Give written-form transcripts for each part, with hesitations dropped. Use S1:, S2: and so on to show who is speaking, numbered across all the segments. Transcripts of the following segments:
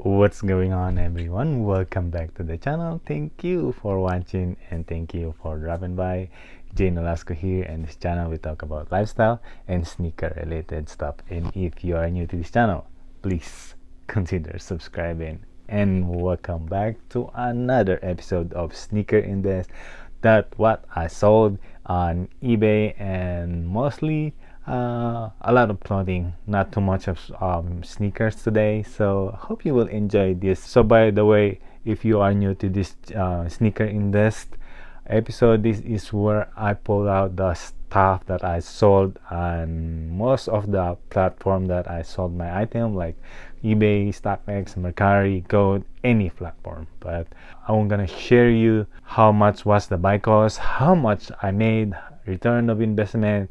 S1: What's going on, everyone? Welcome back to the channel. Thank you for watching and thank you for dropping by. Nolasco here, and this channel we talk about lifestyle and sneaker related stuff. And if you are new to this channel, please consider subscribing. And welcome back to another episode of Sneaker Invest. That what I sold on eBay, and mostly a lot of clothing, not too much of sneakers today. So hope you will enjoy this. So by the way, if you are new to this Sneaker Invest episode, this is where I pull out the stuff that I sold on most of the platform that I sold my item, like eBay, StockX, Mercari, Goat, any platform. But I'm gonna share you how much was the buy cost, how much I made, return of investment,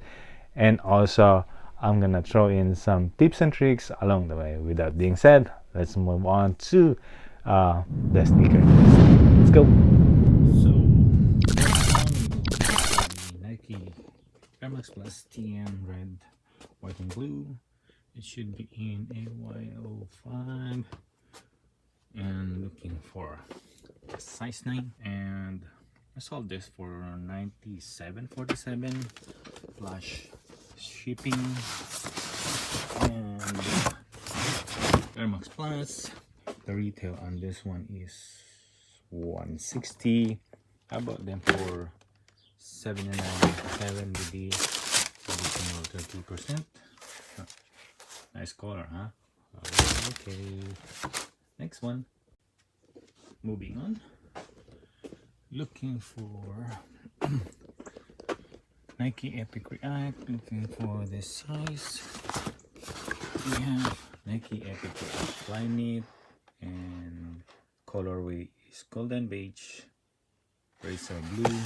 S1: and also I'm gonna throw in some tips and tricks along the way. With that being said, let's move on to the sneaker list. Let's go. So Nike Air Max Plus TN red, white and blue. It should be in AY05 and looking for a size 9, and I sold this for $97.47 plus shipping. And Air Max Plus, the retail on this one is $160. I bought them for $79.97 with the additional 30%. Nice color, huh? Okay, next one. Moving on. Looking for Nike Epic React. Looking for this size. We have Nike Epic React Flyknit, and colorway is golden beige, racer blue,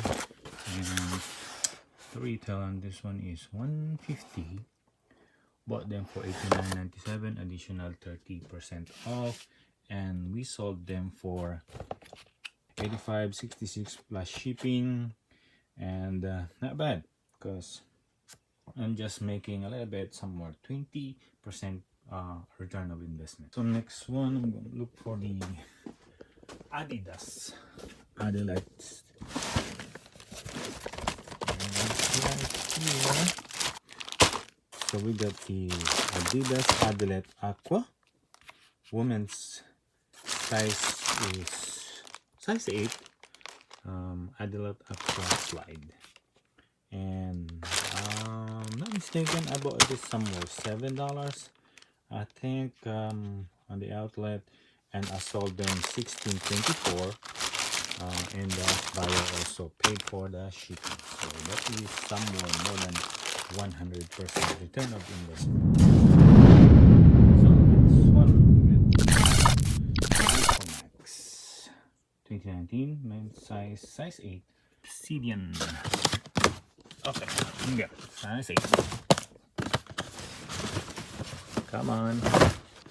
S1: and the retail on this one is $150. Bought them for $89.97, additional 30% off, and we sold them for $85.66 plus shipping. And not bad, because I'm just making a little bit, somewhere 20% return of investment. So next one, I'm gonna look for the Adidas Adelaide. Right here. So we got the Adidas Adelaide Aqua. Women's size is size 8. Adelaide Aqua Slide. And not mistaken, I bought this somewhere $7, I think, on the outlet, and I sold them $16.24. And the buyer also paid for the shipping, so that is somewhere more than 100% return of investment. So next one, Max 2019 men's size 8 Obsidian. Okay, yeah, size 8. Come on.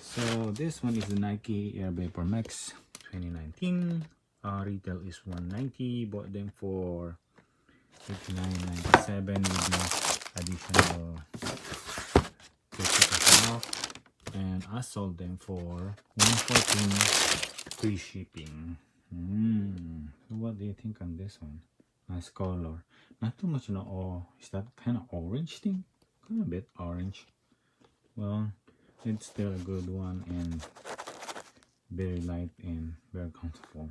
S1: So this one is the Nike Air Vapor Max 2019. Retail is $190. Bought them for $59.97 with the additional 50% off, and I sold them for $114 free shipping. So what do you think on this one? Nice color, not too much, no. Oh, is that kind of orange thing? Kind of a bit orange. Well, it's still a good one, and very light and very comfortable.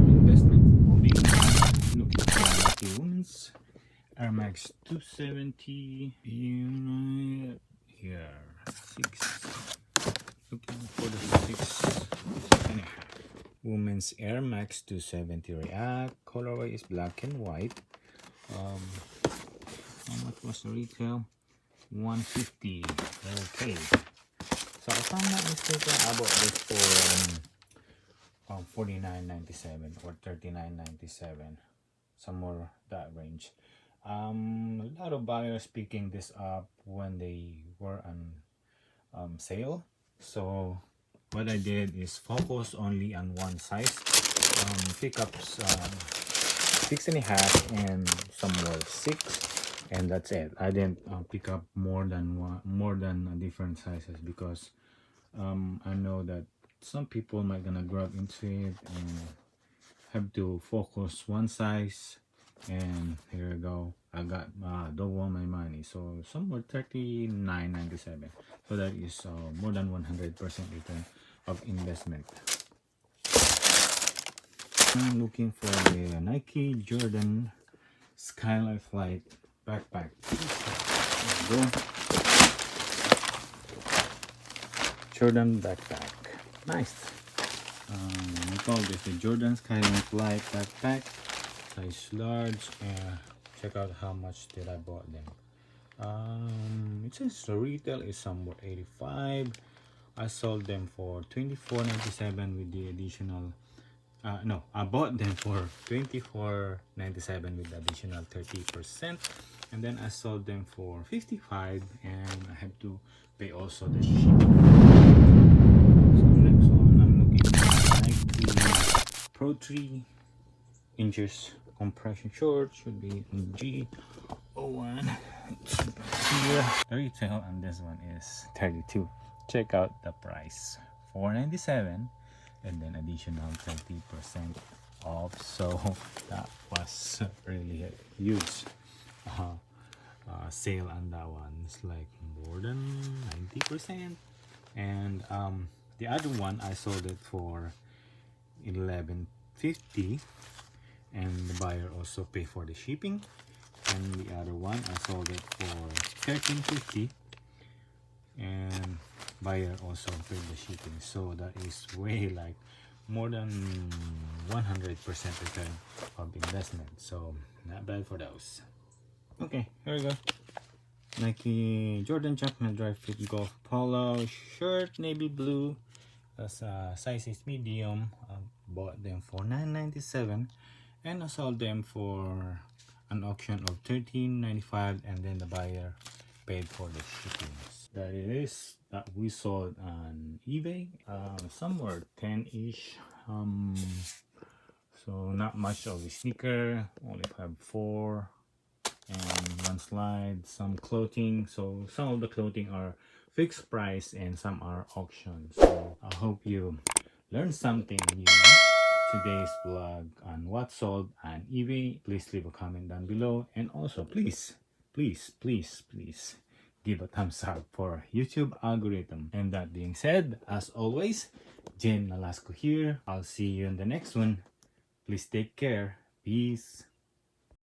S1: Investment. Moving on. Looking for the women's Air Max 270 here 6. Looking for the 6.5. Women's Air Max 270 React. Colorway is black and white. How much was the retail? $150. Okay. So if I'm not mistaken, I bought this for $49.97 or $39.97, somewhere that range. A lot of buyers picking this up when they were on sale. So what I did is focus only on one size. Pickups 6.5 and somewhere 6, and that's it. I didn't pick up more than different sizes, because I know that some people might gonna grab into it and have to focus one size. And here we go, I got double my money, so somewhere 39.97. So that is more than 100% return of investment. I'm looking for the Nike Jordan Skyline Flight backpack. There we go. Jordan backpack, nice. We call this the Jordan Skyline Flight backpack, size large. And check out how much did I bought them. It says the retail is somewhat 85. I sold them for 24.97 with the additional no, I bought them for 24.97 with the additional 30%, and then I sold them for 55, and I have to pay also the shipping. So next one, I'm looking at Nike Pro 3 inches compression short, should be in G01. Here, the retail on this one is 32. Check out the price, 4.97, and then additional 30% off. So that was really a huge sale on that one. It's like more than 90%. And the other one I sold it for 11.50, and the buyer also paid for the shipping. And the other one I sold it for 13.50, and buyer also paid the shipping. So that is way like more than 100% return of investment. So not bad for those. Okay, here we go. Nike Jordan Jumpman Dry Fit Golf Polo shirt, navy blue. That's size is medium. I bought them for $9.97, and I sold them for an auction of $13.95, and then the buyer paid for the shipping. That it is that we sold on eBay, somewhere 10-ish. So not much of a sneaker, only have 4 and 1 slide, some clothing. So some of the clothing are fixed price and some are auctions. So I hope you learned something new today's vlog on what sold on eBay. Please leave a comment down below, and also please give a thumbs up for YouTube algorithm. And that being said, as always, Nolasco here. I'll see you in the next one. Please take care. Peace.